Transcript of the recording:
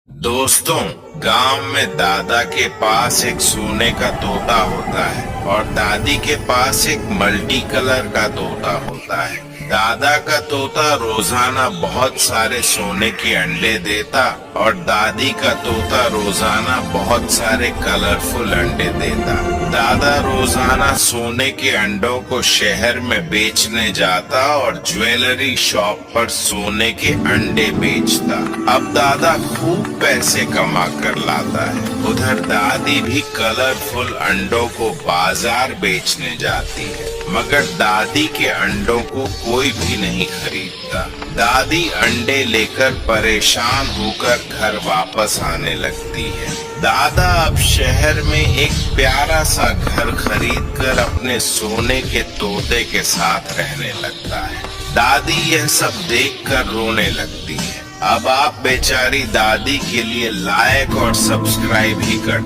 दोस्तों, गांव में दादा के पास एक सोने का तोता होता है और दादी के पास एक मल्टी कलर का तोता होता है। दादा का तोता रोजाना बहुत सारे सोने के अंडे देता और दादी का तोता रोजाना बहुत सारे कलरफुल अंडे देता। दादा रोजाना सोने के अंडों को शहर में बेचने जाता और ज्वेलरी शॉप पर सोने के अंडे बेचता। अब दादा खूब पैसे कमा कर लाता है, उधर दादी भी कलरफुल अंडों को बाजार बेचने जाती है, मगर दादी के अंडों को कोई भी नहीं खरीदता। दादी अंडे लेकर परेशान होकर घर वापस आने लगती है। दादा अब शहर में एक प्यारा सा घर खरीदकर अपने सोने के तोते के साथ रहने लगता है। दादी यह सब देखकर रोने लगती है। अब आप बेचारी दादी के लिए लाइक और सब्सक्राइब ही कर